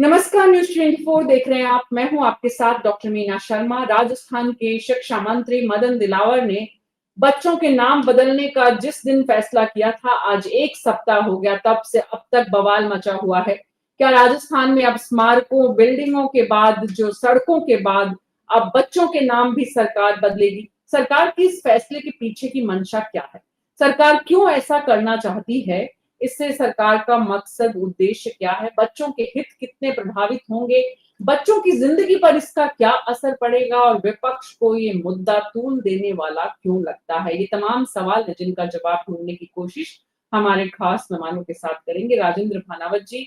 नमस्कार, न्यूज 24 देख रहे हैं आप। मैं हूं आपके साथ डॉक्टर मीना शर्मा। राजस्थान के शिक्षा मंत्री मदन दिलावर ने बच्चों के नाम बदलने का जिस दिन फैसला किया था, आज एक सप्ताह हो गया, तब से अब तक बवाल मचा हुआ है। क्या राजस्थान में अब स्मारकों, बिल्डिंगों के बाद, जो सड़कों के बाद, अब बच्चों के नाम भी सरकार बदलेगी? सरकार की इस फैसले के पीछे की मंशा क्या है? सरकार क्यों ऐसा करना चाहती है? इससे सरकार का मकसद, उद्देश्य क्या है? बच्चों के हित कितने प्रभावित होंगे? बच्चों की जिंदगी पर इसका क्या असर पड़ेगा? और विपक्ष को ये मुद्दा तूल देने वाला क्यों लगता है? ये तमाम सवाल है जिनका जवाब ढूंढने की कोशिश हमारे खास मेहमानों के साथ करेंगे। राजेंद्र भानावत जी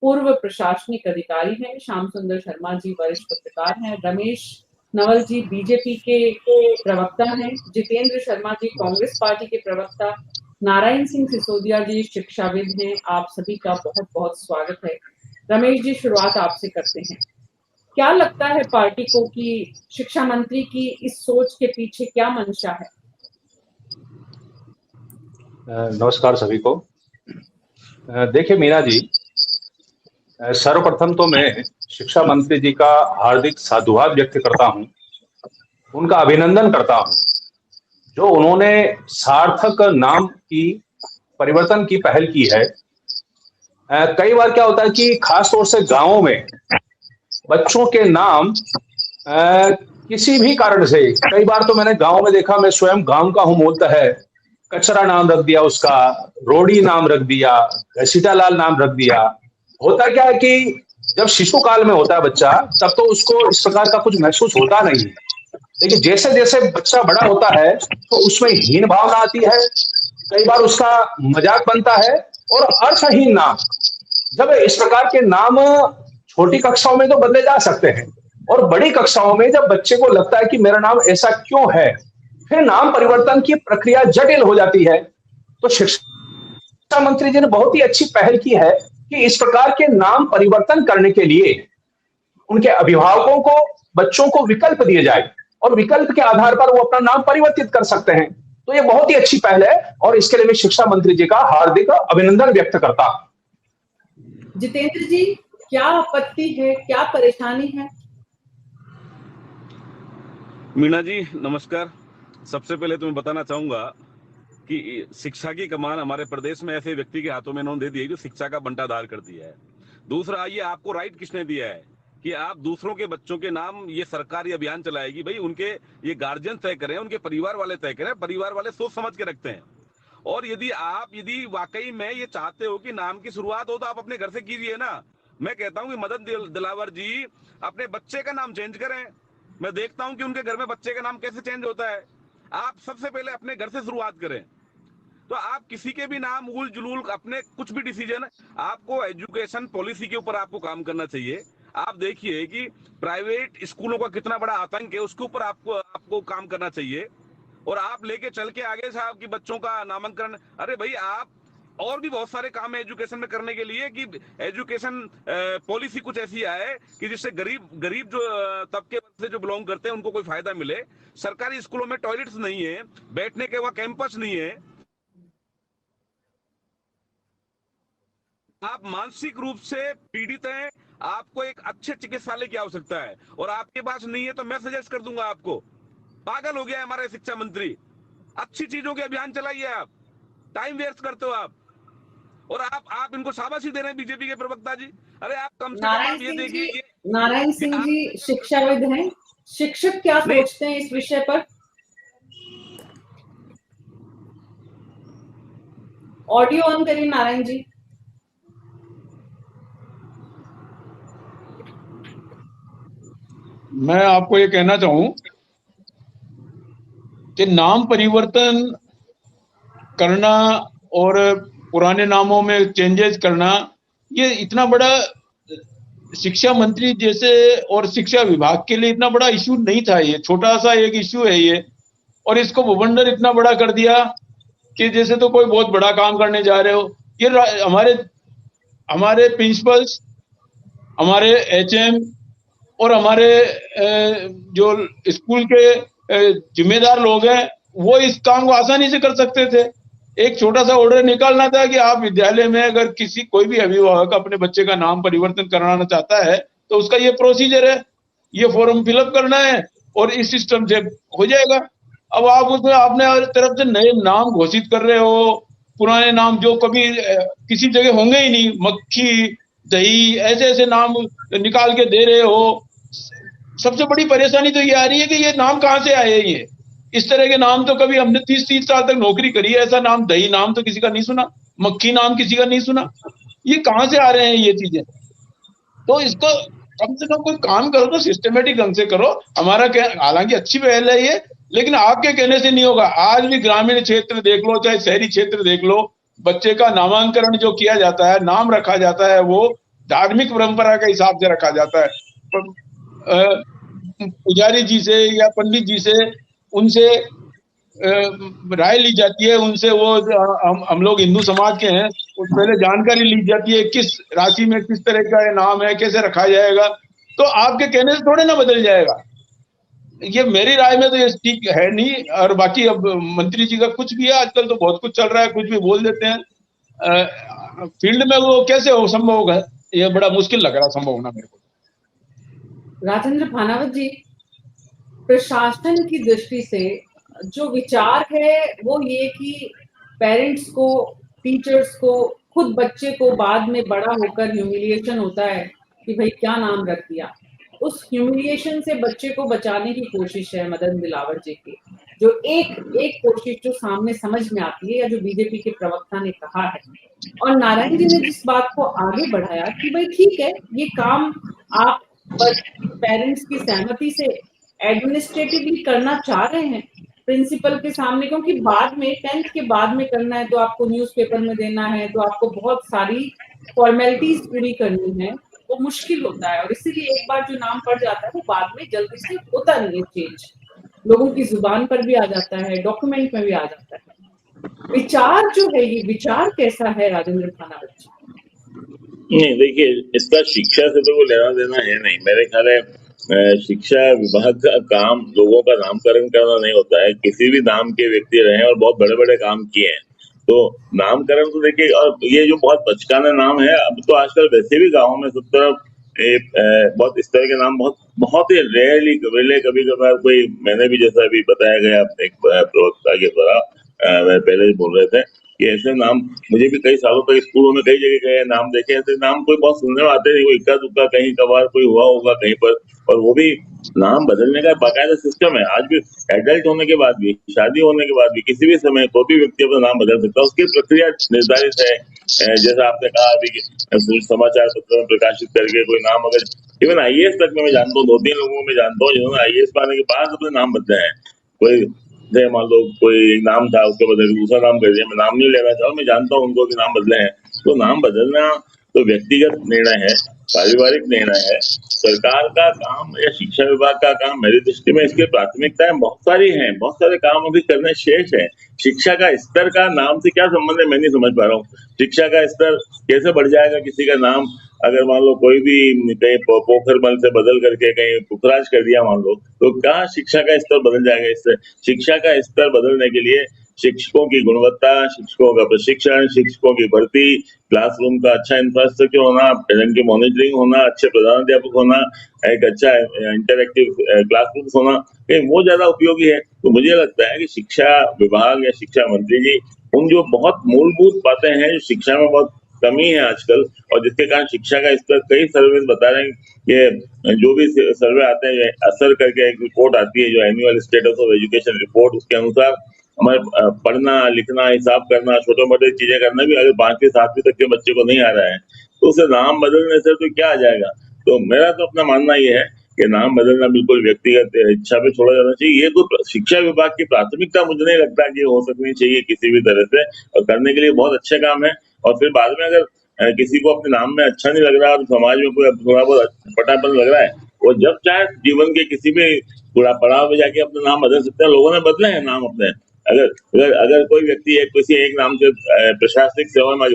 पूर्व प्रशासनिक अधिकारी हैं, श्याम सुंदर शर्मा जी वरिष्ठ पत्रकार हैं, रमेश नवल जी बीजेपी के प्रवक्ता हैं, जितेंद्र शर्मा जी कांग्रेस पार्टी के प्रवक्ता, नारायण सिंह सिसोदिया जी शिक्षाविद हैं। आप सभी का बहुत बहुत स्वागत है। रमेश जी, शुरुआत आपसे करते हैं। क्या लगता है पार्टी को कि शिक्षा मंत्री की इस सोच के पीछे क्या मंशा है? नमस्कार सभी को। देखिए मीना जी, सर्वप्रथम तो मैं शिक्षा मंत्री जी का हार्दिक साधुवाद व्यक्त करता हूं, उनका अभिनंदन करता हूं जो उन्होंने सार्थक नाम की परिवर्तन की पहल की है। कई बार क्या होता है कि खास तौर से गांवों में बच्चों के नाम किसी भी कारण से, कई बार तो मैंने गांव में देखा, मैं स्वयं गांव का हूं बोलता है, कचरा नाम रख दिया उसका, रोड़ी नाम रख दिया, घसीटा लाल नाम रख दिया। होता क्या है कि जब शिशु काल में होता है बच्चा, तब तो उसको इस प्रकार का कुछ महसूस होता नहीं है, लेकिन जैसे जैसे बच्चा बड़ा होता है तो उसमें हीन भावना आती है, कई बार उसका मजाक बनता है, और अर्थहीन नाम, जब इस प्रकार के नाम छोटी कक्षाओं में तो बदले जा सकते हैं, और बड़ी कक्षाओं में जब बच्चे को लगता है कि मेरा नाम ऐसा क्यों है, फिर नाम परिवर्तन की प्रक्रिया जटिल हो जाती है। तो शिक्षा मंत्री जी ने बहुत ही अच्छी पहल की है कि इस प्रकार के नाम परिवर्तन करने के लिए उनके अभिभावकों को, बच्चों को विकल्प दिए जाए, और विकल्प के आधार पर वो अपना नाम परिवर्तित कर सकते हैं। तो ये बहुत ही अच्छी पहल है, और इसके लिए मैं शिक्षा मंत्री जी का हार्दिक अभिनंदन व्यक्त करता हूं। जितेंद्र जी, क्या आपत्ति है, क्या परेशानी है? मीना जी नमस्कार। सबसे पहले तो मैं बताना चाहूंगा कि शिक्षा की कमान हमारे प्रदेश में ऐसे व्यक्ति के हाथों में इन्होंने दे दी है जो शिक्षा का बंटाधार कर दिया है। दूसरा, ये आपको राइट किसने दिया है कि आप दूसरों के बच्चों के नाम, ये सरकार ये अभियान चलाएगी? भाई उनके ये गार्जियन तय करें, उनके परिवार वाले तय करें। परिवार वाले सोच समझ के रखते हैं। और यदि वाकई में ये चाहते हो कि नाम की शुरुआत हो तो आप अपने घर से कीजिए ना। मैं कहता हूँ कि मदन दिलावर जी अपने बच्चे का नाम चेंज करें। मैं देखता हूं कि उनके घर में बच्चे का नाम कैसे चेंज होता है। आप सबसे पहले अपने घर से शुरुआत करें। तो आप किसी के भी नाम उल जुलूल, अपने कुछ भी डिसीजन, आपको एजुकेशन पॉलिसी के ऊपर आपको काम करना चाहिए। आप देखिए कि प्राइवेट स्कूलों का कितना बड़ा आतंक है, उसके ऊपर आपको काम करना चाहिए। और आप लेके चल के आगे साहब की बच्चों का नामांकन, अरे भाई आप और भी बहुत सारे काम है एजुकेशन में करने के लिए कि एजुकेशन पॉलिसी कुछ ऐसी आए कि जिससे गरीब गरीब जो तबके से जो बिलोंग करते हैं उनको कोई फायदा मिले। सरकारी स्कूलों में टॉयलेट्स नहीं है, बैठने के वहां कैंपस नहीं है। आप मानसिक रूप से पीड़ित हैं, आपको एक अच्छे चिकित्सालय की आवश्यकता है और आपके पास नहीं है, तो मैं सजेस्ट कर दूंगा आपको। पागल हो गया है हमारे शिक्षा मंत्री। अच्छी चीजों के अभियान चलाइए, आप टाइम वेस्ट करते हो आप। और आप इनको शाबाशी दे रहे हैं बीजेपी के प्रवक्ता जी। अरे आप कम से कम आप ये देखिए, नारायण सिंह जी शिक्षाविद हैं, शिक्षक क्या सोचते हैं इस विषय पर? ऑडियो ऑन करिए नारायण जी। मैं आपको ये कहना चाहूं कि नाम परिवर्तन करना और पुराने नामों में चेंजेस करना, ये इतना बड़ा शिक्षा मंत्री जैसे और शिक्षा विभाग के लिए इतना बड़ा इश्यू नहीं था। ये छोटा सा एक इश्यू है ये, और इसको भूभंडर इतना बड़ा कर दिया कि जैसे तो कोई बहुत बड़ा काम करने जा रहे हो। ये हमारे प्रिंसिपल्स, हमारे एचएम और हमारे जो स्कूल के जिम्मेदार लोग हैं, वो इस काम को आसानी से कर सकते थे। एक छोटा सा ऑर्डर निकालना था कि आप विद्यालय में अगर कोई भी अभिभावक अपने बच्चे का नाम परिवर्तन कराना चाहता है तो उसका ये प्रोसीजर है, ये फॉर्म फिलअप करना है और इस सिस्टम से हो जाएगा। अब आप उसमें अपने तरफ से नए नाम घोषित कर रहे हो, पुराने नाम जो कभी किसी जगह होंगे ही नहीं, मक्खी, दही, ऐसे ऐसे नाम निकाल के दे रहे हो। सबसे बड़ी परेशानी तो ये आ रही है कि ये नाम कहाँ से आए, ये इस तरह के नाम तो कभी हमने 30-30 साल तक नौकरी करी है, ऐसा नाम दही नाम तो किसी का नहीं सुना, मक्खी नाम किसी का नहीं सुना। ये कहाँ से आ रहे हैं ये चीजें? तो इसको कम से कम कोई काम करो तो सिस्टमेटिक ढंग से करो। हमारा हालांकि अच्छी पहल है ये, लेकिन आपके कहने से नहीं होगा। आज भी ग्रामीण क्षेत्र देख लो चाहे शहरी क्षेत्र देख लो, बच्चे का नामांकन जो किया जाता है, नाम रखा जाता है, वो धार्मिक परंपरा के हिसाब से रखा जाता है। पुजारी जी से या पंडित जी से उनसे राय ली जाती है, उनसे वो हम लोग हिंदू समाज के हैं, उस पहले जानकारी ली जाती है किस राशि में किस तरह का नाम है, कैसे रखा जाएगा। तो आपके कहने से थोड़े ना बदल जाएगा। ये मेरी राय में तो ये ठीक है नहीं। और बाकी अब मंत्री जी का कुछ भी है, आजकल तो बहुत कुछ चल रहा है, कुछ भी बोल देते हैं। फील्ड में वो कैसे हो संभव होगा, ये बड़ा मुश्किल लग रहा है संभव होना मेरे को। राजेंद्र भानावत जी, प्रशासन की दृष्टि से जो विचार है वो ये कि पेरेंट्स को, टीचर्स को, खुद बच्चे को बाद में बड़ा होकर ह्यूमिलिएशन होता है कि भाई क्या नाम रख दिया, उस ह्यूमिलिएशन से बच्चे को बचाने की कोशिश है मदन दिलावर जी की। जो एक कोशिश जो सामने समझ में आती है, या जो बीजेपी के प्रवक्ता ने कहा है, और नारायण जी ने जिस बात को आगे बढ़ाया कि भाई ठीक है, ये काम आप पेरेंट्स की सहमति से एडमिनिस्ट्रेटिवली करना चाह रहे हैं प्रिंसिपल के सामने, क्योंकि बाद में 10th के बाद में करना है तो आपको न्यूज़पेपर में देना है, तो आपको बहुत सारी फॉर्मेलिटीज पूरी करनी है, वो मुश्किल होता है। और इसीलिए एक बार जो नाम पड़ जाता है वो बाद में जल्दी से होता नहीं है चेंज, लोगों की जुबान पर भी आ जाता है, डॉक्यूमेंट में भी आ जाता है। विचार जो है, ये विचार कैसा है राजेंद्र भानावत जी? नहीं, देखिए, इसका शिक्षा से तो कोई लेना देना है नहीं। मेरे ख्याल है शिक्षा विभाग का काम लोगों का नामकरण करना नहीं होता है। किसी भी नाम के व्यक्ति रहे और बहुत बड़े बड़े काम किए हैं तो नामकरण तो देखिए, और ये जो बहुत बचकाना नाम है, अब तो आजकल वैसे भी गाँव में सब तरफ बहुत इस तरह के नाम बहुत ही रेयरली कभी कभार कोई, मैंने भी जैसा अभी बताया गया एक प्रवक्ता के द्वारा, पहले ही बोल रहे थे कि ऐसे नाम मुझे भी कई सालों तक स्कूलों में कई जगह गए, नाम देखे, ऐसे नाम कोई बहुत सुनने में आते नहीं, कोई इक्का दुक्का कहीं कभार कोई हुआ होगा कहीं पर, और वो भी नाम बदलने का बाकायदा सिस्टम है। आज भी एडल्ट होने के बाद भी, शादी होने के बाद भी, किसी भी समय कोई भी व्यक्ति अपना नाम बदल सकता है, उसकी प्रक्रिया निर्धारित है। जैसा आपने कहा अभी समाचार पत्र में प्रकाशित करके कोई नाम, अगर इवन IAS तक में मैं जानता हूँ, 2-3 लोगों में जानता हूँ जिन्होंने IAS पाने के बाद अपने नाम बदले हैं। कोई मान लो कोई नाम था, उसके बदले दूसरा नाम कर दिया। मैं नाम नहीं लेना चाहूँ, मैं जानता हूँ उनको कि नाम बदले हैं। तो नाम बदलना तो व्यक्तिगत निर्णय है, पारिवारिक निर्णय है। सरकार का काम या शिक्षा विभाग का काम, मेरी दृष्टि में इसकी प्राथमिकताएं बहुत सारी हैं, बहुत सारे काम अभी करने शेष है। शिक्षा का स्तर का नाम से क्या संबंध है, मैं नहीं समझ पा रहा हूँ। शिक्षा का स्तर कैसे बढ़ जाएगा किसी का नाम, अगर मान लो कोई भी कहीं पोखरमल से बदल करके कहीं पुखराज कर दिया मान लो, तो क्या शिक्षा का स्तर बदल जाएगा इससे? शिक्षा का स्तर बदलने के लिए शिक्षकों की गुणवत्ता, शिक्षकों का प्रशिक्षण, शिक्षकों की भर्ती, क्लासरूम का अच्छा इंफ्रास्ट्रक्चर होना, ढंग की मॉनिटरिंग होना, अच्छे प्रधानाध्यापक होना, एक अच्छा इंटरैक्टिव क्लासरूम होना, वो ज्यादा उपयोगी है। तो मुझे लगता है कि शिक्षा विभाग या शिक्षा मंत्री जी उन जो बहुत मूलभूत बातें हैं, जो शिक्षा में बहुत कमी है आजकल, और जिसके कारण शिक्षा का स्तर, कई सर्वे बता रहे हैं कि जो भी सर्वे आते हैं, असर करके एक रिपोर्ट आती है जो annual status of education report, उसके अनुसार हमारे पढ़ना, लिखना, हिसाब करना, छोटे मोटे चीजें करना भी अगर 5वीं 7वीं तक के बच्चे को नहीं आ रहा है तो उसे नाम बदलने से तो क्या आ जाएगा। तो मेरा तो अपना मानना ये है कि नाम बदलना बिल्कुल व्यक्तिगत इच्छा पे छोड़ा जाना चाहिए। ये तो शिक्षा विभाग की प्राथमिकता मुझे नहीं लगता कि हो सकनी चाहिए किसी भी तरह से, और करने के लिए बहुत अच्छे काम है। और फिर बाद में अगर किसी को अपने नाम में अच्छा नहीं लग रहा और समाज में कोई थोड़ा बहुत पटापन लग रहा है, वो जब चाहे जीवन के किसी भी पड़ाव में जाके अपना नाम बदल सकते हैं। लोगों ने बदले हैं नाम अपने। अगर कोई व्यक्ति है किसी एक नाम से प्रशासनिक सेवा में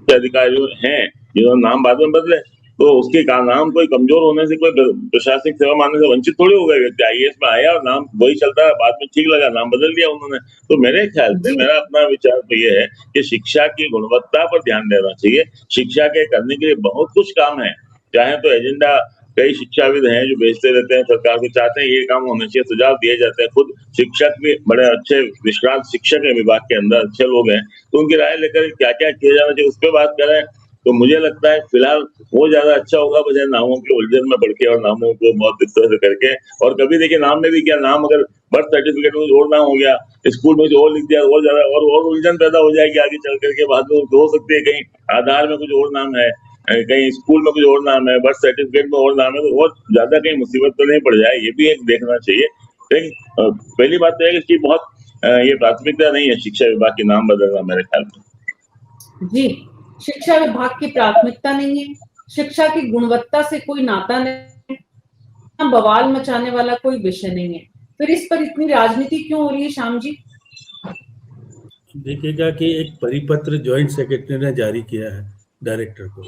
अधिकारी हैं जिन्होंने नाम बाद में बदले, तो उसके नाम कोई कमजोर होने से, कोई प्रशासनिक सेवा मानने से वंचित थोड़ी हो गए व्यक्ति। आईएएस में आया और नाम वही चलता है, बाद में ठीक लगा नाम बदल दिया उन्होंने। तो मेरे ख्याल से, जी। मेरा अपना विचार तो ये है कि शिक्षा की गुणवत्ता पर ध्यान देना चाहिए। शिक्षा के करने के लिए बहुत कुछ काम है, चाहे तो एजेंडा कई शिक्षाविद हैं जो भेजते रहते हैं सरकार को, चाहते हैं ये काम होना चाहिए, सुझाव दिए जाते हैं। खुद शिक्षक भी बड़े अच्छे विश्रांत शिक्षक है विभाग के अंदर, अच्छे लोग हैं, तो उनकी राय लेकर क्या क्या किया जाना चाहिए उस पर बात करें। तो मुझे लगता है फिलहाल वो ज्यादा अच्छा होगा, बजाय नामों के उलझन में पड़ के और नामों को बहुत इस तरह से करके। और कभी देखिए नाम में भी क्या, नाम अगर बर्थ सर्टिफिकेट में और नाम हो गया, स्कूल में जो और लिख दिया, और ज्यादा और उलझन पैदा हो जाएगी आगे चल करके। बाद में हो सकती है कहीं आधार में कुछ और नाम है, कहीं स्कूल में कुछ और नाम है, बर्थ सर्टिफिकेट में और नाम है, तो और ज्यादा कहीं मुसीबत तो नहीं पड़ जाए, ये भी एक देखना चाहिए। लेकिन पहली बात तो है कि इसकी बहुत ये प्राथमिकता नहीं है शिक्षा विभाग के नाम बदलना, मेरे ख्याल में। जी, शिक्षा विभाग की प्राथमिकता नहीं है, शिक्षा की गुणवत्ता से कोई नाता नहीं, बवाल मचाने वाला कोई विषय नहीं है, फिर इस पर इतनी राजनीति क्यों हो रही है श्याम जी? देखिएगा कि एक परिपत्र जॉइंट सेक्रेटरी ने जारी किया है डायरेक्टर को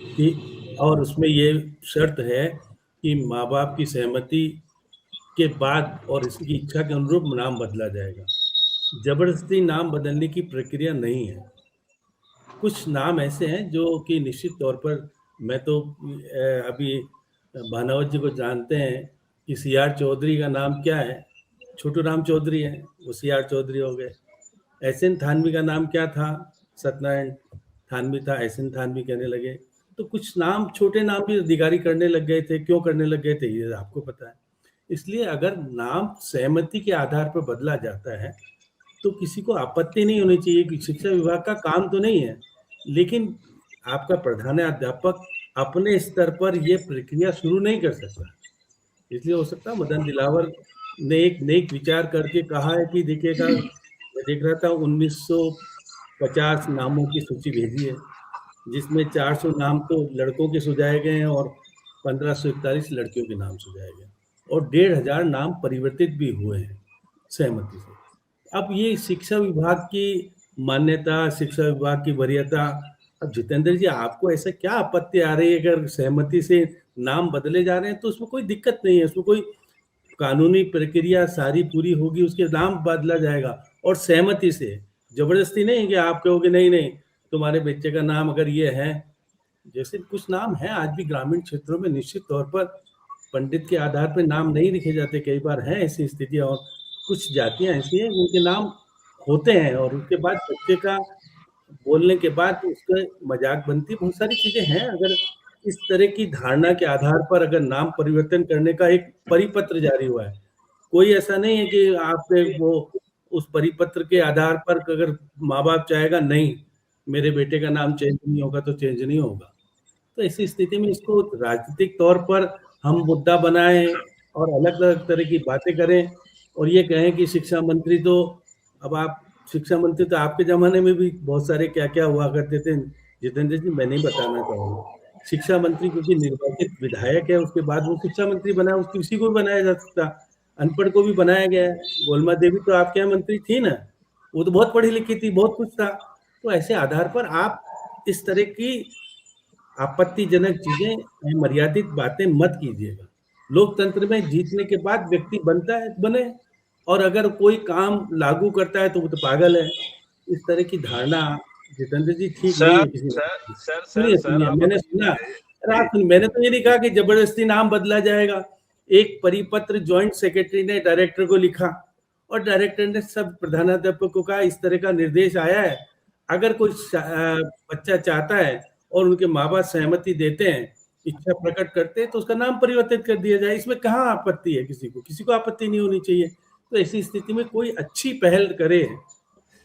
कि, और उसमें ये शर्त है कि माँ बाप की सहमति के बाद और इसकी इच्छा के अनुरूप नाम बदला जाएगा। जबरदस्ती नाम बदलने की प्रक्रिया नहीं है। कुछ नाम ऐसे हैं जो कि निश्चित तौर पर, मैं तो अभी भानावत जी को जानते हैं कि CR चौधरी का नाम क्या है, छोटू राम चौधरी है, वो CR चौधरी हो गए। SN थानवी का नाम क्या था, सत्यनारायण थानवी था, SN थानवी कहने लगे। तो कुछ नाम, छोटे नाम भी अधिकारी करने लग गए थे। क्यों करने लग गए थे ये आपको पता है। इसलिए अगर नाम सहमति के आधार पर बदला जाता है तो किसी को आपत्ति नहीं होनी चाहिए कि शिक्षा विभाग का काम तो नहीं है, लेकिन आपका प्रधानाध्यापक अपने स्तर पर ये प्रक्रिया शुरू नहीं कर सकता। इसलिए हो सकता है मदन दिलावर ने एक नेक विचार करके कहा है कि देखिएगा, मैं देख रहा था 1950 नामों की सूची भेजी है, जिसमें 400 नाम तो लड़कों के सुझाए गए हैं और 1541 लड़कियों के नाम सुझाए गए, और 1500 नाम परिवर्तित भी हुए हैं सहमति से। अब ये शिक्षा विभाग की मान्यता, शिक्षा विभाग की वरीयता। अब जितेंद्र जी, आपको ऐसा क्या आपत्ति आ रही है? अगर सहमति से नाम बदले जा रहे हैं तो उसमें कोई दिक्कत नहीं है, उसमें कोई कानूनी प्रक्रिया सारी पूरी होगी, उसके नाम बदला जाएगा और सहमति से। जबरदस्ती नहीं कि आप कहोगे नहीं नहीं तुम्हारे बच्चे का नाम अगर ये है, जैसे कुछ नाम है आज भी ग्रामीण क्षेत्रों में निश्चित तौर पर पंडित के आधार पर नाम नहीं लिखे जाते, कई बार है ऐसी स्थितियां, और कुछ जातियां ऐसी हैं उनके नाम होते हैं और उसके बाद बच्चे का बोलने के बाद उसका मजाक बनती, बहुत सारी चीजें हैं। अगर इस तरह की धारणा के आधार पर अगर नाम परिवर्तन करने का एक परिपत्र जारी हुआ है, कोई ऐसा नहीं है कि आपने वो उस परिपत्र के आधार पर अगर माँ बाप चाहेगा नहीं मेरे बेटे का नाम चेंज नहीं होगा तो चेंज नहीं होगा। तो ऐसी स्थिति में इसको राजनीतिक तौर पर हम मुद्दा बनाएं और अलग अलग तरह की बातें करें और ये कहें कि शिक्षा मंत्री तो, अब आप शिक्षा मंत्री तो आपके जमाने में भी बहुत सारे क्या क्या हुआ करते थे जितेंद्र जी, मैं नहीं बताना चाहूँगा। शिक्षा मंत्री क्योंकि निर्वाचित विधायक है, उसके बाद वो शिक्षा मंत्री बना, उसकी किसी को भी बनाया जा सकता, अनपढ़ को भी बनाया गया है। गोलमा देवी तो आपके यहाँ मंत्री थी ना, वो तो बहुत पढ़ी लिखी थी, बहुत कुछ था। तो ऐसे आधार पर आप इस तरह की आपत्तिजनक चीजें, मर्यादित बातें मत कीजिएगा। लोकतंत्र में जीतने के बाद व्यक्ति बनता है, बने, और अगर कोई काम लागू करता है तो वो तो पागल है। इस तरह की धारणा जितेंद्र जी ठीक नहीं है किसी सुनिए, मैंने सुना, मैंने तो ये नहीं कहा कि जबरदस्ती नाम बदला जाएगा। एक परिपत्र जॉइंट सेक्रेटरी ने डायरेक्टर को लिखा और डायरेक्टर ने सब प्रधानाध्यापक को कहा इस तरह का निर्देश आया है, अगर कोई बच्चा चाहता है और उनके माँ बाप सहमति देते हैं, इच्छा प्रकट करते हैं, तो उसका नाम परिवर्तित कर दिया जाए। इसमें कहाँ आपत्ति है? किसी को आपत्ति नहीं होनी चाहिए। तो ऐसी स्थिति में कोई अच्छी पहल करे,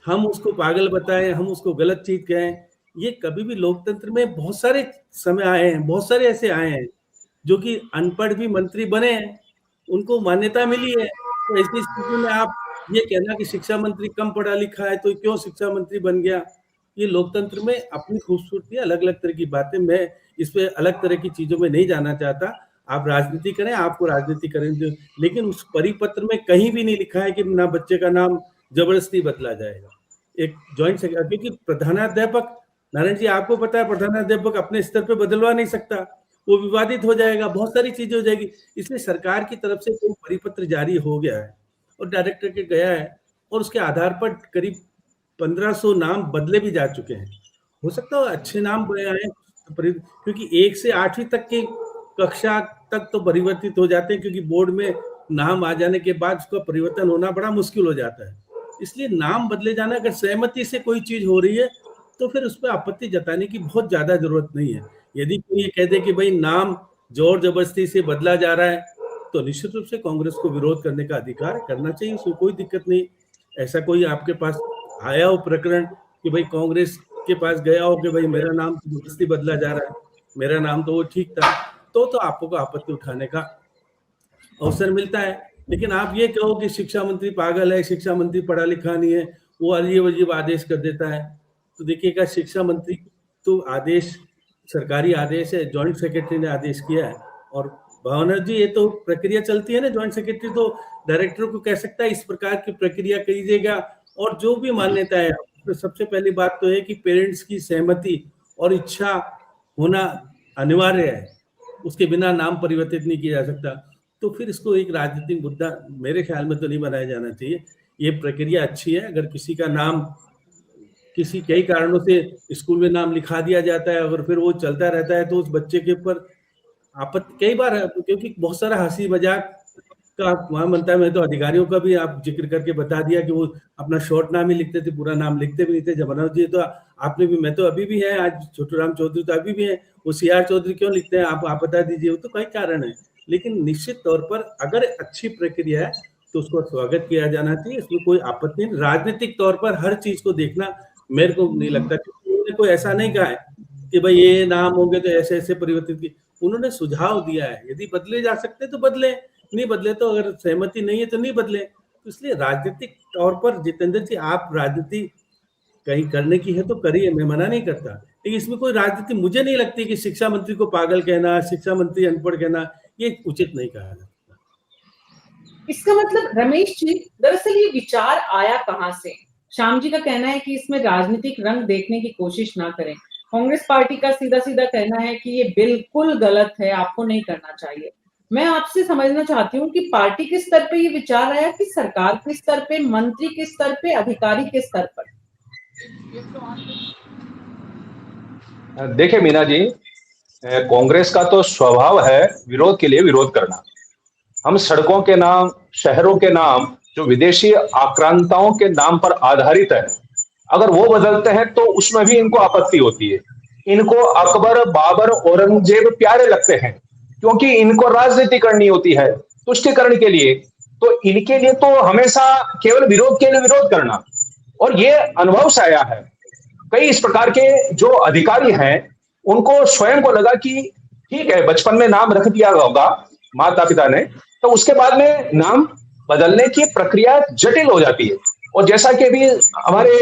हम उसको पागल बताएं, हम उसको गलत चीज कहें, ये कभी भी लोकतंत्र में बहुत सारे समय आए हैं, बहुत सारे ऐसे आए हैं जो कि अनपढ़ भी मंत्री बने हैं, उनको मान्यता मिली है। तो ऐसी स्थिति में आप ये कहना कि शिक्षा मंत्री कम पढ़ा लिखा है तो क्यों शिक्षा मंत्री बन गया, ये लोकतंत्र में अपनी खूबसूरती, अलग अलग तरह की बातें, मैं इस पे अलग तरह की चीजों में नहीं जाना चाहता। आप राजनीति करें, आपको राजनीति करें, लेकिन उस परिपत्र में कहीं भी नहीं लिखा है कि ना बच्चे का नाम जबरदस्ती बदला जाएगा। एक जॉइंट सेक्रेटरी, क्योंकि प्रधानाध्यापक नारायण जी, आपको पता है प्रधानाध्यापक अपने स्तर पे बदलवा नहीं सकता, वो विवादित हो जाएगा, बहुत सारी चीजें हो जाएगी। इसलिए सरकार की तरफ से कोई परिपत्र जारी हो गया है और डायरेक्टर के गया है, और उसके आधार पर करीब 1500 नाम बदले भी जा चुके हैं। हो सकता है अच्छे नाम बड़े आए, क्योंकि 1 से 8वीं तक की कक्षा तक तो परिवर्तित हो जाते हैं, क्योंकि बोर्ड में नाम आ जाने के बाद उसका परिवर्तन होना बड़ा मुश्किल हो जाता है। इसलिए नाम बदले जाना, अगर सहमति से कोई चीज हो रही है तो फिर उस पर आपत्ति जताने की बहुत ज्यादा जरूरत नहीं है। यदि कोई ये कह दे कि भाई नाम जोर जबरदस्ती से बदला जा रहा है, तो निश्चित रूप से कांग्रेस को विरोध करने का अधिकार करना चाहिए, उसमें कोई दिक्कत नहीं। ऐसा कोई आपके पास आया हो प्रकरण कि भाई कांग्रेस के पास गया हो कि भाई मेरा नाम जबरदस्ती बदला जा रहा है, मेरा नाम तो वो ठीक था, तो आपको आपत्ति उठाने का अवसर मिलता है। लेकिन आप ये कहो कि शिक्षा मंत्री पागल है, शिक्षा मंत्री पढ़ा लिखा नहीं है, वो अजीब अजीब आदेश कर देता है, तो देखिएगा शिक्षा मंत्री तो आदेश सरकारी आदेश है, जॉइंट सेक्रेटरी ने आदेश किया है। और भावना जी, ये तो प्रक्रिया चलती है ना, जॉइंट सेक्रेटरी तो डायरेक्टर को कह सकता है इस प्रकार की प्रक्रिया कीजिएगा, और जो भी मान्यता है, तो सबसे पहली बात तो है कि पेरेंट्स की सहमति और इच्छा होना अनिवार्य है, उसके बिना नाम परिवर्तित नहीं किया जा सकता। तो फिर इसको एक राजनीतिक मुद्दा मेरे ख्याल में तो नहीं बनाया जाना चाहिए। ये प्रक्रिया अच्छी है, अगर किसी का नाम किसी कई कारणों से स्कूल में नाम लिखा दिया जाता है, अगर फिर वो चलता रहता है तो उस बच्चे के ऊपर आपत्ति कई बार है, क्योंकि बहुत सारा हंसी मजाक का वहां बनता है। मैं तो अधिकारियों का भी आप जिक्र करके बता दिया कि वो अपना शॉर्ट नाम ही लिखते थे, पूरा नाम लिखते भी नहीं थे। जमाना जी तो आपने भी, मैं तो अभी भी है, आज छोटू राम चौधरी तो अभी भी है, वो CR चौधरी क्यों लिखते हैं आप बता दीजिए, वो तो कई कारण है। लेकिन निश्चित तौर पर अगर अच्छी प्रक्रिया है तो उसको स्वागत किया जाना चाहिए, इसमें कोई आपत्ति नहीं। राजनीतिक तौर पर हर चीज को देखना मेरे को नहीं लगता, क्योंकि उन्होंने कोई ऐसा नहीं कहा है कि भाई ये नाम होंगे तो ऐसे ऐसे परिवर्तित की, उन्होंने सुझाव दिया है, यदि बदले जा सकते तो बदले, नहीं बदले तो अगर सहमति नहीं है तो नहीं बदले। तो इसलिए राजनीतिक तौर पर जितेंद्र जी, आप राजनीति कहीं करने की है तो करिए, मैं मना नहीं करता, लेकिन इसमें कोई राजनीति मुझे नहीं लगती कि शिक्षा मंत्री को पागल कहना, शिक्षा मंत्री अनपढ़ कहना, ये उचित नहीं कहा जाता। इसका मतलब रमेश जी, दरअसल ये विचार आया कहां से? श्याम जी का कहना है कि इसमें राजनीतिक रंग देखने की कोशिश ना करें। कांग्रेस पार्टी का सीधा सीधा कहना है कि ये बिल्कुल गलत है, आपको नहीं करना चाहिए। मैं आपसे समझना चाहती हूँ कि पार्टी के स्तर पे ये विचार आया कि सरकार के स्तर पे, मंत्री के स्तर पे, अधिकारी के स्तर पर? देखिए मीना जी, कांग्रेस का तो स्वभाव है विरोध के लिए विरोध करना। हम सड़कों के नाम, शहरों के नाम जो विदेशी आक्रांताओं के नाम पर आधारित है, अगर वो बदलते हैं तो उसमें भी इनको आपत्ति होती है। इनको अकबर, बाबर, औरंगजेब प्यारे लगते हैं, क्योंकि इनको राजनीति करनी होती है तुष्टिकरण के लिए। तो इनके लिए तो हमेशा केवल विरोध के लिए विरोध करना, और ये अनुभव से आया है। कई इस प्रकार के जो अधिकारी हैं, उनको स्वयं को लगा कि ठीक है, बचपन में नाम रख दिया होगा माता पिता ने, तो उसके बाद में नाम बदलने की प्रक्रिया जटिल हो जाती है। और जैसा कि अभी हमारे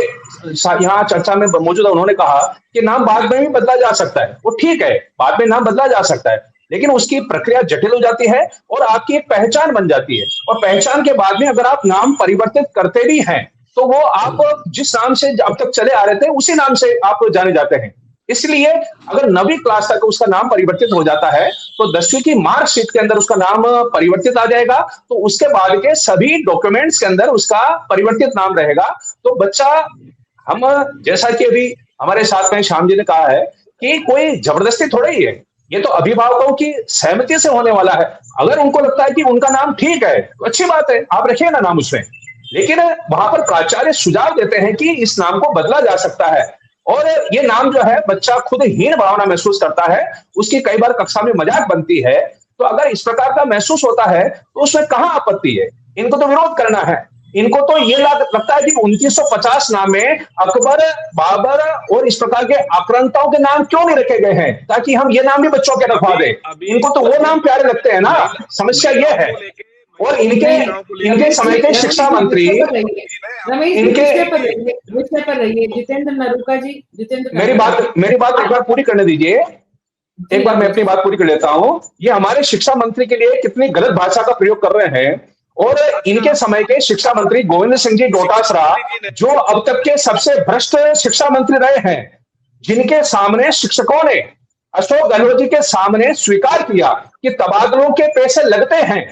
यहाँ चर्चा में मौजूद उन्होंने कहा कि नाम बाद में भी बदला जा सकता है, वो ठीक है, बाद में नाम बदला जा सकता है, लेकिन उसकी प्रक्रिया जटिल हो जाती है और आपकी एक पहचान बन जाती है। और पहचान के बाद में अगर आप नाम परिवर्तित करते भी हैं तो वो आप जिस नाम से अब तक चले आ रहे थे उसी नाम से आप जाने जाते हैं। इसलिए अगर 9वीं क्लास तक उसका नाम परिवर्तित हो जाता है तो 10वीं की मार्कशीट के अंदर उसका नाम परिवर्तित आ जाएगा, तो उसके बाद के सभी डॉक्यूमेंट्स के अंदर उसका परिवर्तित नाम रहेगा। तो बच्चा, हम जैसा कि अभी हमारे साथ में श्याम जी ने कहा है कि कोई जबरदस्ती थोड़ा ही है, ये तो अभिभावकों की सहमति से होने वाला है। अगर उनको लगता है कि उनका नाम ठीक है तो अच्छी बात है, आप रखिए ना नाम उसमें, लेकिन वहां पर प्राचार्य सुझाव देते हैं कि इस नाम को बदला जा सकता है। और ये नाम जो है, बच्चा खुद हीन भावना महसूस करता है, उसकी कई बार कक्षा में मजाक बनती है। तो अगर इस प्रकार का महसूस होता है तो उसमें कहां आपत्ति है? इनको तो विरोध करना है। इनको तो ये लगता है कि 1950 नाम में अकबर, बाबर और इस प्रकार के आक्रांताओं के नाम क्यों नहीं रखे गए हैं, ताकि हम ये नाम भी बच्चों के रखवा दें। इनको तो वो नाम प्यारे लगते हैं ना, समस्या ये है। और इनके समय के शिक्षा मंत्री, इनके विषय पर रहिए जितेंद्र नरूका जी। जितेंद्र, मेरी बात एक बार पूरी करने दीजिए, एक बार मैं अपनी बात पूरी कर लेता हूं। ये हमारे शिक्षा मंत्री के लिए कितनी गलत भाषा का प्रयोग कर रहे हैं। और इनके समय के शिक्षा मंत्री गोविंद सिंह जी डोटासरा, जो अब तक के सबसे भ्रष्ट शिक्षा मंत्री रहे हैं, जिनके सामने शिक्षकों ने अशोक गहलोत जी के सामने स्वीकार किया कि तबादलों के पैसे लगते हैं,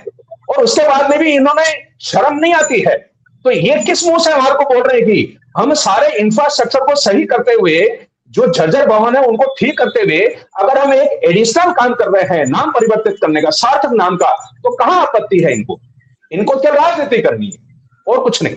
और उसके बाद में भी इन्होंने शर्म नहीं आती है। तो ये किस मुंह से हमारे को बोल रहे हैं कि हम सारे इंफ्रास्ट्रक्चर को सही करते हुए, जो जर्जर भवन है उनको ठीक करते हुए, अगर हम एक एडिशनल काम कर रहे हैं नाम परिवर्तित करने का, सार्थक नाम का, तो कहां आपत्ति है इनको? इनको क्या राजनीति करनी है और कुछ नहीं।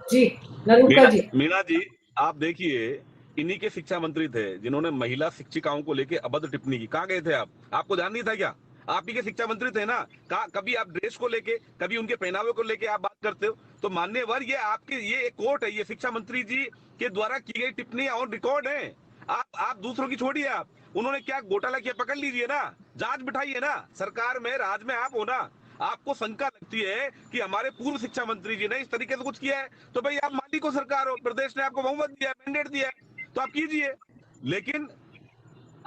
जी नरूका जी। मीना जी, आप देखिए, इन्हीं के शिक्षा मंत्री थे जिन्होंने महिला शिक्षिकाओं को लेके अभद्र टिप्पणी की। कहाँ गए थे आप? आपको ध्यान नहीं था क्या? आप ही के शिक्षा मंत्री थे ना। कभी आप ड्रेस को लेके, कभी उनके पहनावे को लेके आप बात करते हो? तो मान्यवर, ये आपके, ये एक कोर्ट है, ये शिक्षा मंत्री जी के द्वारा की गई टिप्पणी और रिकॉर्ड है। आप दूसरों की छोड़िए, आप उन्होंने क्या घोटाला किया पकड़ लीजिए ना, जांच बिठाइए ना। सरकार में, राज में आप हो ना। आपको शंका लगती है कि हमारे पूर्व शिक्षा मंत्री जी ने इस तरीके से कुछ किया है, तो भाई आप मालिक हो, सरकार हो, प्रदेश ने आपको बहुमत दिया, मैंडेट दिया है, तो आप कीजिए। लेकिन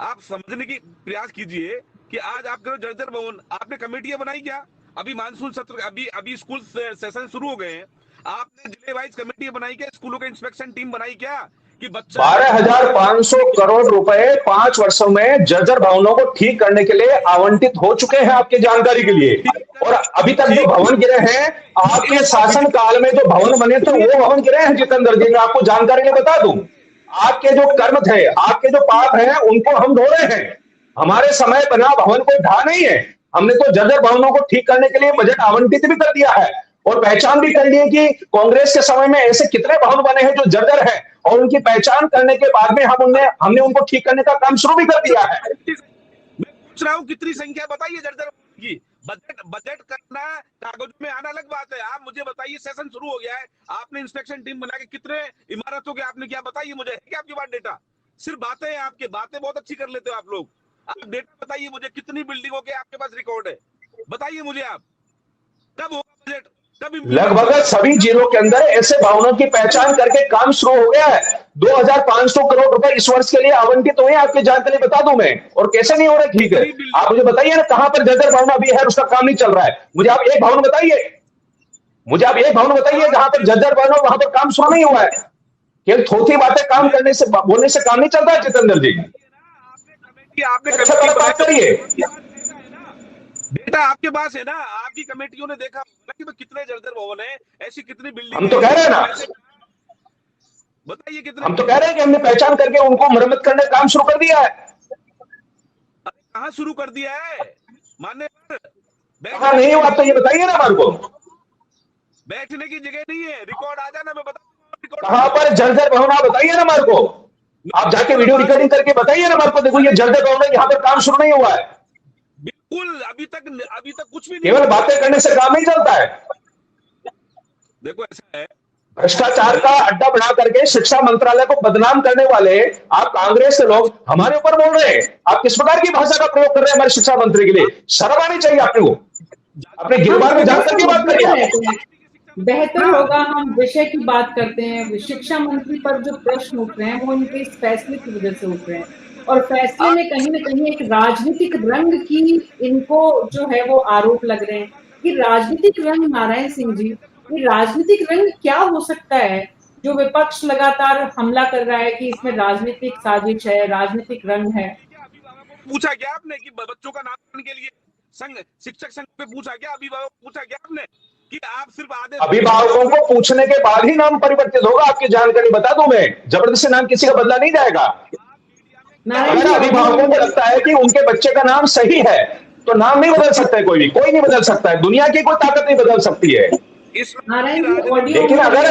आप समझने की प्रयास कीजिए कि आज आप करो जर्जर भवन, आपने कमेटियां बनाई क्या? अभी मानसून सत्र, अभी स्कूल सेशन शुरू हो गए हैं, आपने जिले वाइज कमेटियां बनाई क्या? स्कूलों के इंस्पेक्शन टीम बनाई क्या कि बच्चा 12,500 करोड़ रुपए 5 वर्षों में जर्जर भवनों को ठीक करने के लिए आवंटित हो चुके हैं, आपकी जानकारी के लिए। और अभी तक जो भवन गिरे हैं, आपके शासन काल में जो भवन बने थे वो भवन गिरे हैं जितेंद्र जी। मैं आपको जानकारी में बता दूं, आपके जो कर्म थे, आपके जो पाप हैं, उनको हम धो रहे हैं। हमारे समय बना भवन कोई ढा नहीं है। हमने तो जर्जर भवनों को ठीक करने के लिए बजट आवंटित भी कर दिया है, और पहचान भी कर ली है कि कांग्रेस के समय में ऐसे कितने भवन बने हैं जो जर्जर है, और उनकी पहचान करने के बाद में हमने उनको ठीक करने का काम शुरू भी कर दिया है। मैं पूछ रहा हूँ कितनी संख्या बताइए जर्जर की। बजट करना कागज में आना अलग बात है। आप मुझे बताइए, सेशन शुरू हो गया है, आपने इंस्पेक्शन टीम बना के कितने इमारतों के आपने क्या, बताइए मुझे, है क्या आपके पास डेटा? सिर्फ बातें हैं आपके, बातें बहुत अच्छी कर लेते हो आप लोग। आप डेटा बताइए मुझे, कितनी बिल्डिंगों के आपके पास रिकॉर्ड है, बताइए मुझे। आप कब होगा बजट? लगभग सभी जिलों के अंदर ऐसे भवनों की पहचान करके काम शुरू हो गया है। 2,500 करोड़ रुपए इस वर्ष के लिए आवंटित हुए, आपकी जानकारी बता दूं मैं। और कैसे नहीं हो रहा? ठीक है, आप मुझे बताइए ना, कहां पर जर्जर भवन अभी है, उसका काम नहीं चल रहा है। मुझे आप एक भवन बताइए, मुझे आप एक भवन बताइए जहां पर जर्जर भवन वहां पर काम शुरू नहीं हुआ है। केवल थोड़ी बातें काम करने से, बोलने से काम नहीं चलता है जितेंद्र जी। अच्छा बात करिए, डेटा आपके पास है ना, आपकी कमेटियों ने देखा कि कितने जर्जर भवन है, ऐसी कितनी बिल्डिंग। हम तो कह रहे हैं ना, बताइए कितने। हम तो कह रहे हैं कि हमने पहचान करके उनको मरम्मत करने का काम शुरू कर दिया है। कहां शुरू कर दिया है? मान्य कहां नहीं हुआ, तो ये बताइए ना हमारे को। बैठने की जगह नहीं है, रिकॉर्ड आ जाना, मैं बताऊंगा कहां पर जर्जर भवन, आप बताइए ना हमारे को। आप जाके वीडियो रिकॉर्डिंग करके बताइए ना हमारे को, देखो ये जर्जर भवन है, यहाँ पर काम शुरू नहीं हुआ है। बिल्कुल, अभी तक कुछ भी नहीं। केवल बातें करने से काम नहीं चलता है। देखो ऐसा है, भ्रष्टाचार का अड्डा बना करके शिक्षा मंत्रालय को बदनाम करने वाले आप कांग्रेस के लोग हमारे ऊपर बोल रहे हैं। आप किस प्रकार की भाषा का प्रयोग कर रहे हैं हमारे शिक्षा मंत्री के लिए? शर्म आनी चाहिए आपको। अपने गिरबान में जाकर के बात करिए। बेहतर होगा हम विषय की बात करते हैं। शिक्षा मंत्री पर जो प्रश्न उठ रहे हैं वो इनके इस फैसले की वजह से उठ रहे हैं, और फैसले में कहीं ना कहीं एक राजनीतिक रंग की इनको जो है वो आरोप लग रहे हैं। कि राजनीतिक रंग, नारायण सिंह जी, ये राजनीतिक रंग क्या हो सकता है जो विपक्ष लगातार हमला कर रहा है कि इसमें राजनीतिक साजिश है, राजनीतिक रंग है? पूछा क्या आपने कि बच्चों का नाम के लिए शिक्षक संघ पे पूछा क्या? अभिभावक पूछा क्या आपने कि आप सिर्फ आधे? अभिभावकों को पूछने के बाद ही नाम परिवर्तित होगा, आपकी जानकारी बता दूं मैं। जबरदस्ती नाम किसी का बदला नहीं जाएगा। अगर अभिभावकों को लगता है कि उनके बच्चे का नाम सही है तो नाम नहीं बदल सकता है, कोई नहीं बदल सकता है। दुनिया की कोई ताकत नहीं बदल सकती है। लेकिन अगर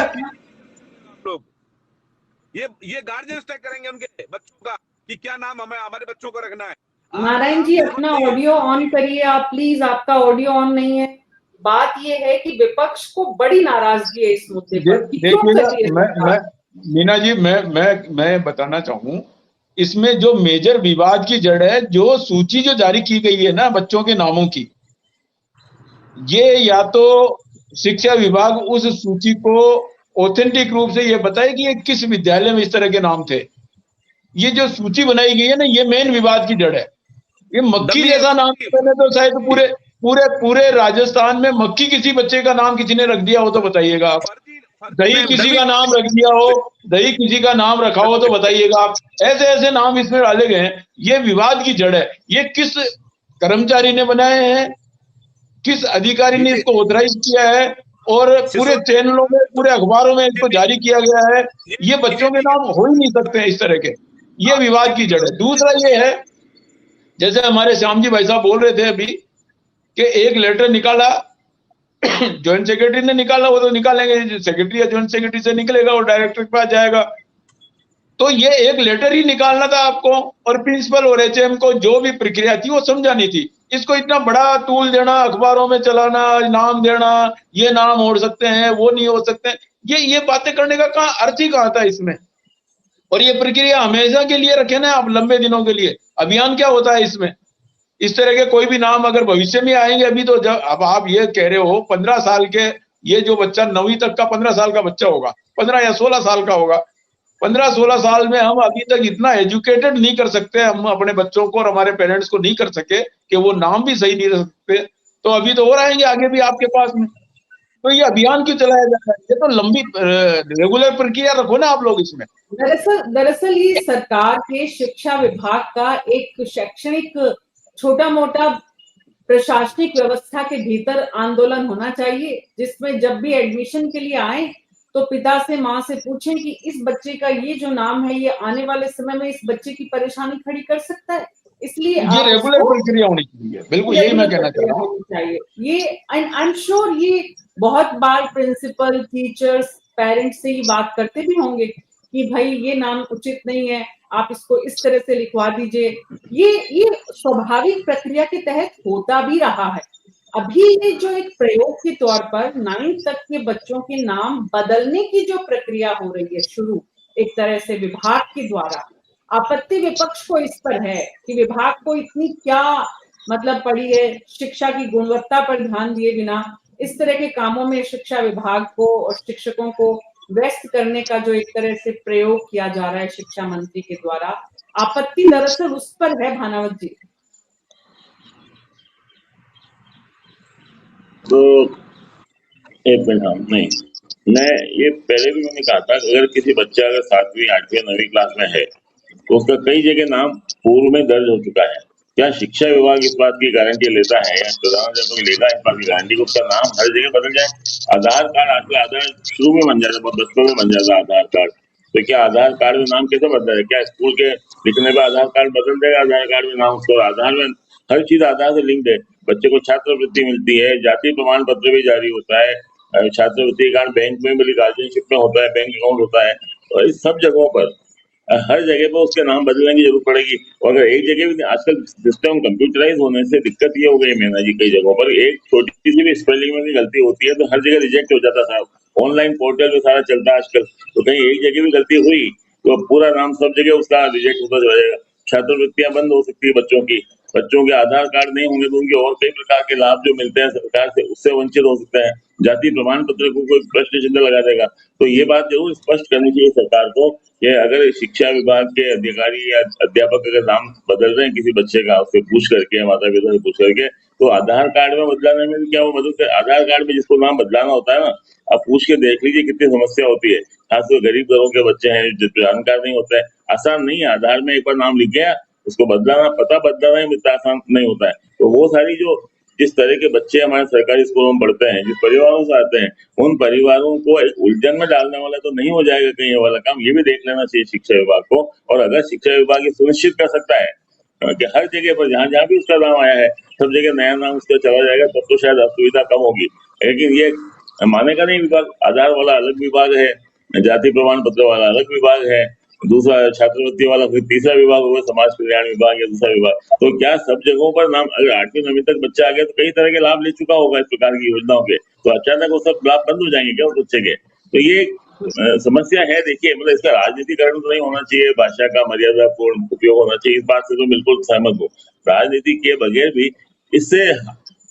लोग ये गार्जियंस तय करेंगे उनके बच्चों का कि क्या नाम हमें हमारे बच्चों को रखना है। नारायण जी अपना ऑडियो ऑन करिए आप प्लीज, आपका ऑडियो ऑन नहीं है। बात ये है कि विपक्ष को बड़ी नाराजगी है इस मुद्दे पर। देखिए मीना जी, मैं बताना चाहूँ, इसमें जो मेजर विवाद की जड़ है, जो सूची जो जारी की गई है ना बच्चों के नामों की, ये या तो शिक्षा विभाग उस सूची को ऑथेंटिक रूप से ये बताए कि ये किस विद्यालय में इस तरह के नाम थे। ये जो सूची बनाई गई है ना, ये मेन विवाद की जड़ है। ये मक्खी जैसा नाम तो शायद पूरे राजस्थान में मक्खी किसी बच्चे का नाम किसी ने रख दिया हो तो बताइएगा आप। दही किसी का नाम रख दिया हो, दही किसी का नाम रखा हो तो बताइएगा आप। ऐसे ऐसे नाम इसमें डाले गए हैं, ये विवाद की जड़ है। ये किस कर्मचारी ने बनाए हैं, किस अधिकारी ने इसको ऑथराइज किया है, और पूरे चैनलों में, पूरे अखबारों में इसको जारी किया गया है। ये बच्चों के नाम हो ही नहीं सकते हैं इस तरह के। ये विवाद की जड़ है। दूसरा ये है, जैसे हमारे श्याम जी भाई साहब बोल रहे थे अभी कि एक लेटर निकाला, ज्वाइंट सेक्रेटरी ने निकाला, वो तो निकालेंगे, सेक्रेटरी या ज्वाइंट सेक्रेटरी से निकलेगा और डायरेक्टर के पास जाएगा। तो ये एक लेटर ही निकालना था आपको, और प्रिंसिपल और एचएम को जो भी प्रक्रिया थी वो समझानी थी। इसको इतना बड़ा टूल देना, अखबारों में चलाना, नाम देना, ये नाम हो सकते हैं, वो नहीं हो सकते हैं, ये बातें करने का कहाँ अर्थ ही कहाँ था इसमें। और ये प्रक्रिया हमेशा के लिए रखे ना आप, लंबे दिनों के लिए। अभियान क्या होता है इसमें? इस तरह के कोई भी नाम अगर भविष्य में आएंगे, अभी तो जब अब आप ये कह रहे हो 15 साल के, ये जो बच्चा 9वीं तक का 15 साल का बच्चा होगा, 15 या 16 साल का होगा, 15-16 साल में हम अभी तक इतना एजुकेटेड नहीं कर सकते, हम अपने बच्चों को और हमारे पेरेंट्स को नहीं कर सके कि वो नाम भी सही नहीं रख सकते, तो अभी तो और आएंगे आगे भी आपके पास में। तो ये अभियान क्यों चलाया जा रहा है? ये तो लंबी रेगुलर प्रक्रिया रखो ना आप लोग इसमें। दरअसल ये सरकार के शिक्षा विभाग का एक शैक्षणिक छोटा मोटा प्रशासनिक व्यवस्था के भीतर आंदोलन होना चाहिए, जिसमें जब भी एडमिशन के लिए आए तो पिता से, माँ से पूछें कि इस बच्चे का ये जो नाम है, ये आने वाले समय में इस बच्चे की परेशानी खड़ी कर सकता है। इसलिए ये रेगुलर प्रक्रिया होनी चाहिए। बिल्कुल यही मैं कहना चाह रहा हूँ। ये आई एम श्योर ये बहुत बार प्रिंसिपल, टीचर्स, पेरेंट्स से ही बात करते भी होंगे कि भाई ये नाम उचित नहीं है, आप इसको इस तरह से लिखवा दीजिए। ये स्वाभाविक प्रक्रिया के तहत होता भी रहा है। अभी ये जो एक प्रयोग के तौर पर 9वीं तक के बच्चों के नाम बदलने की जो प्रक्रिया हो रही है शुरू, एक तरह से विभाग के द्वारा, आपत्ति विपक्ष को इस पर है कि विभाग को इतनी क्या मतलब पड़ी है शिक्षा की गुणवत्ता पर ध्यान दिए बिना इस तरह के कामों में शिक्षा विभाग को और शिक्षकों को व्यस्त करने का जो एक तरह से प्रयोग किया जा रहा है शिक्षा मंत्री के द्वारा। आपत्ति दरअसल उस पर है भानावत जी। तो एक मिनट, हाँ नहीं, मैं ये पहले भी मैंने कहा था, अगर किसी बच्चा अगर 7वीं 8वीं 9वीं क्लास में है तो उसका कई जगह नाम पूर्व में दर्ज हो चुका है। क्या शिक्षा विभाग इस बात की गारंटी लेता है या प्रधानाध्यापक लेगा इस बात की गारंटी को उसका नाम हर जगह बदल जाए? आधार कार्ड आजकल आधार शुरू में बन जाता है, बहुत बचपन में बन जाता है आधार कार्ड, तो क्या आधार कार्ड में नाम कैसे बदला है? क्या स्कूल के लिखने पर आधार कार्ड बदल देगा आधार कार्ड में नाम? उसको आधार में हर चीज आधार से लिंक्ड है। बच्चे को छात्रवृत्ति मिलती है, जाति प्रमाण पत्र भी जारी होता है, छात्रवृत्ति कार्ड बैंक में भी, गार्जियनशिप में होता है, बैंक अकाउंट होता है, और इस सब जगहों पर हर जगह पर उसके नाम बदलने की जरूरत पड़ेगी। और अगर एक जगह भी, आजकल सिस्टम कंप्यूटराइज होने से दिक्कत ये हो गई मीना जी, कई जगहों पर एक छोटी सी भी स्पेलिंग में भी गलती होती है तो हर जगह रिजेक्ट हो जाता था। ऑनलाइन पोर्टल पे सारा चलता है आजकल, तो कहीं एक जगह भी गलती हुई तो पूरा नाम सब जगह उसका रिजेक्ट होता चला जाएगा। छात्रवृत्तियां बंद हो सकती है बच्चों की, बच्चों के आधार कार्ड नहीं होंगे तो उनके और कई प्रकार के लाभ जो मिलते हैं सरकार से उससे वंचित हो सकते हैं। जाति प्रमाण पत्र को कोई प्रश्न चिन्ह लगा देगा। तो ये बात जरूर स्पष्ट करनी चाहिए सरकार को कि अगर शिक्षा विभाग के अधिकारी या अध्यापक अगर नाम बदल रहे हैं किसी बच्चे का, उससे पूछ करके, माता पिता से पूछ करके, तो आधार कार्ड में बदलाने में भी क्या वो मदद? आधार कार्ड में जिसको नाम बदलाना होता है ना, आप पूछ के देख लीजिए कितनी समस्या होती है। खासकर गरीब घरों के बच्चे हैं जिसको जानकार नहीं होता है, आसान नहीं है। आधार में एक बार नाम लिख गया, उसको बदलाना, पता बदलाना ही इतना आसान नहीं होता है। तो वो सारी जो जिस तरह के बच्चे हमारे सरकारी स्कूलों में पढ़ते हैं, जिस परिवारों से आते हैं, उन परिवारों को एक उलझन में डालने वाला तो नहीं हो जाएगा कहीं ये वाला काम, ये भी देख लेना चाहिए शिक्षा विभाग को। और अगर शिक्षा विभाग ये सुनिश्चित कर सकता है कि हर जगह पर जहाँ जहाँ भी उसका नाम आया है सब जगह नया नाम उसका चला जाएगा, तब तो शायद असुविधा कम होगी। लेकिन ये मानेगा नहीं विभाग, आधार वाला अलग विभाग है, जाति प्रमाण पत्र वाला अलग विभाग है, दूसरा छात्रवृत्ति वाला, फिर तीसरा विभाग होगा समाज कल्याण विभाग या दूसरा विभाग। तो क्या सब जगहों पर नाम, अगर 8वीं 9वीं तक बच्चा आ गया तो कई तरह के लाभ ले चुका होगा इस प्रकार की योजनाओं के, तो अचानक वो सब लाभ बंद हो जाएंगे क्या उस बच्चे के? तो ये समस्या है। देखिए, मतलब इसका राजनीतिकरण तो नहीं होना चाहिए, भाषा का मर्यादापूर्ण उपयोग होना चाहिए, इस बात से तो बिल्कुल सहमत हूँ। राजनीति के बगैर भी इससे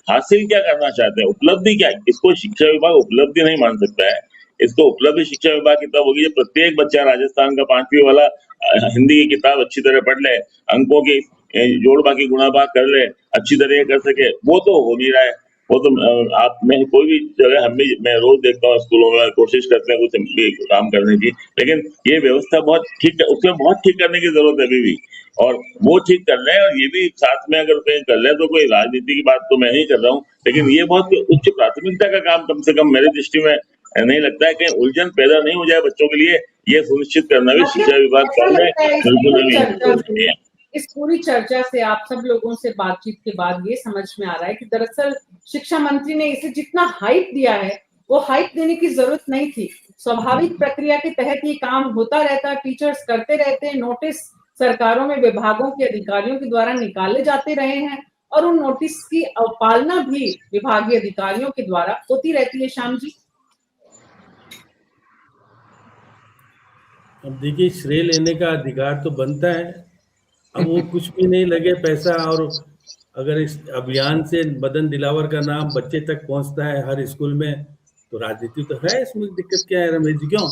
हासिल क्या करना चाहते हैं, उपलब्धि क्या है, इसको शिक्षा विभाग उपलब्धि नहीं मान सकता है। इसको उपलब्धि शिक्षा विभाग की तब होगी जब प्रत्येक बच्चा राजस्थान का 5वीं वाला हिंदी की किताब अच्छी तरह पढ़ ले, अंकों की जोड़ बाकी गुणा भाग कर ले, अच्छी तरह कर सके। वो तो हो नहीं रहा है। वो तो आप में कोई भी जगह हम भी, मैं रोज देखता हूँ स्कूलों में, कोशिश करते हैं कुछ भी काम करने की, लेकिन ये व्यवस्था बहुत ठीक है, उसमें बहुत ठीक करने की जरूरत है अभी भी, और वो ठीक कर रहे हैं, और ये भी साथ में अगर कहीं कर रहे हैं तो कोई राजनीति की बात तो मैं नहीं कर रहा हूँ, लेकिन ये बहुत उच्च प्राथमिकता का काम कम से कम मेरी दृष्टि में नहीं लगता है, कहीं उलझन पैदा नहीं हो जाए बच्चों के लिए, ये सुनिश्चित करना भी शिक्षा विभाग का है। बिल्कुल इस पूरी चर्चा से आप सब लोगों से बातचीत के बाद ये समझ में आ रहा है कि दरअसल शिक्षा मंत्री ने इसे जितना हाइप दिया है वो हाइप देने की जरूरत नहीं थी। स्वाभाविक प्रक्रिया के तहत ये काम होता रहता, टीचर्स करते रहते हैं, नोटिस सरकारों में विभागों के अधिकारियों के द्वारा निकाले जाते रहे हैं और उन नोटिस की अवपालना भी विभागीय अधिकारियों के द्वारा होती रहती है। श्याम जी, अब देखिए, श्रेय लेने का अधिकार तो बनता है, अब वो कुछ भी नहीं लगे पैसा, और अगर इस अभियान से मदन दिलावर का नाम बच्चे तक पहुंचता है हर स्कूल में, तो राजनीति तो है, इसमें दिक्कत क्या है रमेश जी? क्यों?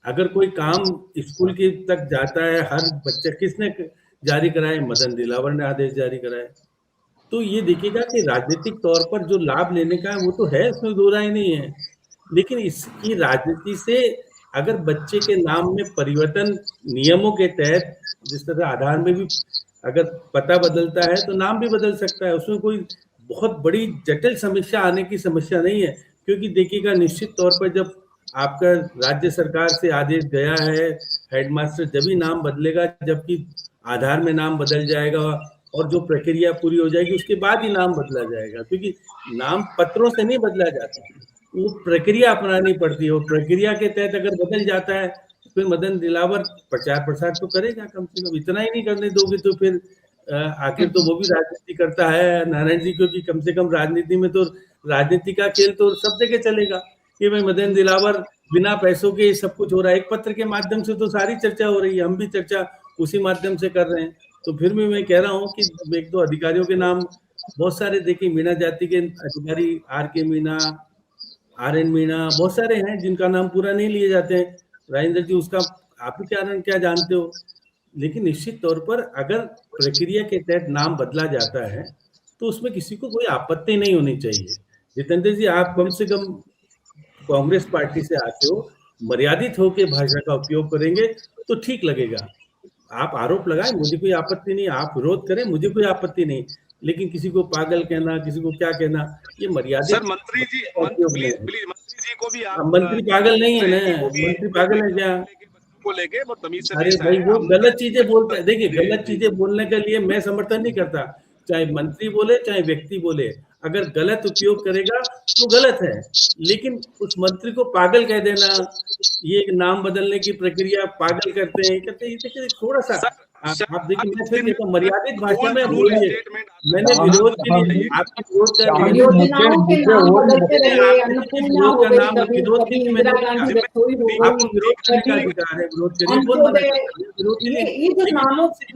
अगर कोई काम स्कूल के तक जाता है, हर बच्चे, किसने जारी कराए? मदन दिलावर ने आदेश जारी कराए। तो ये देखिएगा कि राजनीतिक तौर पर जो लाभ लेने का है वो तो है, उसमें दो राय नहीं है, लेकिन इसकी राजनीति से अगर बच्चे के नाम में परिवर्तन नियमों के तहत, जिस तरह आधार में भी अगर पता बदलता है तो नाम भी बदल सकता है, उसमें कोई बहुत बड़ी जटिल समस्या आने की समस्या नहीं है। क्योंकि देखिएगा, निश्चित तौर पर जब आपका राज्य सरकार से आदेश गया है, हेडमास्टर जब ही नाम बदलेगा, जबकि आधार में नाम बदल जाएगा और जो प्रक्रिया पूरी हो जाएगी उसके बाद ही नाम बदला जाएगा, क्योंकि नाम पत्रों से नहीं बदला जाता, वो प्रक्रिया अपनानी पड़ती है। और प्रक्रिया के तहत अगर बदल जाता है तो फिर मदन दिलावर प्रचार प्रसार तो करेगा, कम से कम इतना ही नहीं करने दोगे तो फिर आखिर तो वो भी राजनीति करता है नारायण जी, क्योंकि कम से कम राजनीति में तो राजनीति का खेल तो सब जगह चलेगा कि भाई मदन दिलावर बिना पैसों के सब कुछ हो रहा है। एक पत्र के माध्यम से तो सारी चर्चा हो रही है, हम भी चर्चा उसी माध्यम से कर रहे हैं। तो फिर भी मैं कह रहा हूँ कि एक दो अधिकारियों के नाम बहुत सारे, देखिए मीणा जाति के अधिकारी RK मीणा, RN मीणा, बहुत सारे हैं जिनका नाम पूरा नहीं लिए जाते हैं। राजेंद्र जी, उसका आप ही कारण क्या जानते हो, लेकिन निश्चित तौर पर अगर प्रक्रिया के तहत नाम बदला जाता है तो उसमें किसी को कोई आपत्ति नहीं होनी चाहिए। जितेंद्र जी, आप कम से कम कांग्रेस पार्टी से आते हो, मर्यादित होकर भाषा का उपयोग करेंगे तो ठीक लगेगा। आप आरोप लगाएं, मुझे कोई आपत्ति नहीं, आप विरोध करें, मुझे कोई आपत्ति नहीं, लेकिन किसी को पागल कहना, किसी को क्या कहना, ये मर्यादित। सर मंत्री जी, प्लीज मंत्री जी को भी आप, मंत्री पागल नहीं है ना, मंत्री पागल है क्या? को लेके वो तमीज से अरे भाई, वो गलत चीजें बोलते हैं। देखिए, गलत चीजें बोलने के लिए मैं समर्थन नहीं करता, चाहे मंत्री बोले चाहे व्यक्ति बोले, अगर गलत उपयोग करेगा तो गलत है, लेकिन उस मंत्री को पागल कह देना, ये नाम बदलने की प्रक्रिया पागल करते हैं, कहते हैं देखिए थोड़ा सा आप देखिए, मैं फिर कहता हूँ मर्यादित भाषा में बोलिए। मैंने विरोध के लिए आपकी विरोध का नाम विरोध के लिए मैंने आपको विरोध करने का अधिकार है, विरोध करिए। ये जो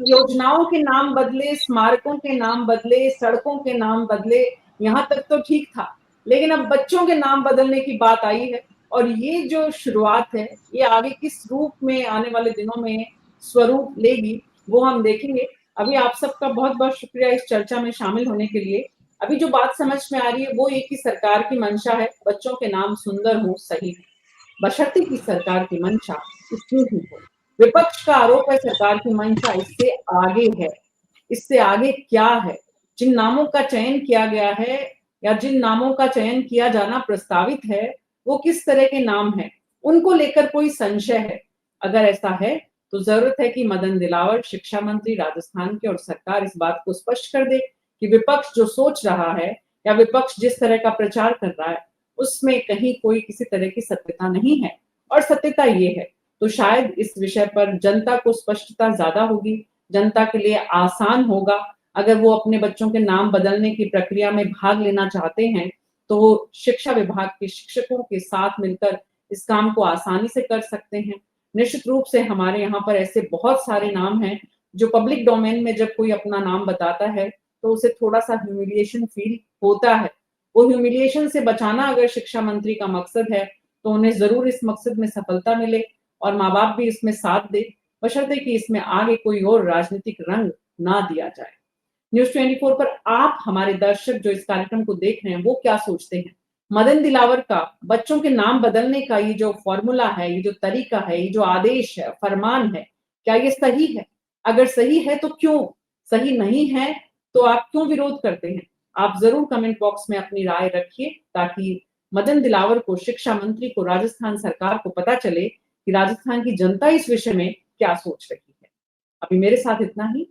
योजनाओं के नाम बदले, स्मारकों के नाम बदले, सड़कों के नाम बदले, यहाँ तक तो ठीक था, लेकिन अब बच्चों के नाम बदलने की बात आई है, और ये जो शुरुआत है ये आगे किस रूप में आने वाले दिनों में स्वरूप लेगी वो हम देखेंगे। अभी आप सबका बहुत बहुत शुक्रिया इस चर्चा में शामिल होने के लिए। अभी जो बात समझ में आ रही है वो ये कि सरकार की मंशा है बच्चों के नाम सुंदर हो, सही, बशर्ते की सरकार की मंशा इतनी ही हो। विपक्ष का आरोप है सरकार की मंशा इससे आगे है। इससे आगे क्या है? जिन नामों का चयन किया गया है या जिन नामों का चयन किया जाना प्रस्तावित है वो किस तरह के नाम हैं, उनको लेकर कोई संशय है? अगर ऐसा है तो जरूरत है कि मदन दिलावर, शिक्षा मंत्री राजस्थान के, और सरकार इस बात को स्पष्ट कर दे कि विपक्ष जो सोच रहा है या विपक्ष जिस तरह का प्रचार कर रहा है उसमें कहीं कोई किसी तरह की सत्यता नहीं है। और सत्यता ये है तो शायद इस विषय पर जनता को स्पष्टता ज्यादा होगी, जनता के लिए आसान होगा। अगर वो अपने बच्चों के नाम बदलने की प्रक्रिया में भाग लेना चाहते हैं तो वो शिक्षा विभाग के शिक्षकों के साथ मिलकर इस काम को आसानी से कर सकते हैं। निश्चित रूप से हमारे यहाँ पर ऐसे बहुत सारे नाम हैं जो पब्लिक डोमेन में जब कोई अपना नाम बताता है तो उसे थोड़ा सा ह्यूमिलिएशन फील होता है। वो ह्यूमिलिएशन से बचाना अगर शिक्षा मंत्री का मकसद है तो उन्हें जरूर इस मकसद में सफलता मिले और माँ बाप भी इसमें साथ दे, बशर्ते कि इसमें आगे कोई और राजनीतिक रंग ना दिया जाए। न्यूज 24 पर आप हमारे दर्शक जो इस कार्यक्रम को देख रहे हैं वो क्या सोचते हैं? मदन दिलावर का बच्चों के नाम बदलने का ये जो फॉर्मूला है, ये जो तरीका है, ये जो आदेश है, फरमान है, क्या ये सही है? अगर सही है तो क्यों? सही नहीं है तो आप क्यों विरोध करते हैं? आप जरूर कमेंट बॉक्स में अपनी राय रखिए ताकि मदन दिलावर को, शिक्षा मंत्री को, राजस्थान सरकार को पता चले कि राजस्थान की जनता इस विषय में क्या सोच रही है। अभी मेरे साथ इतना ही।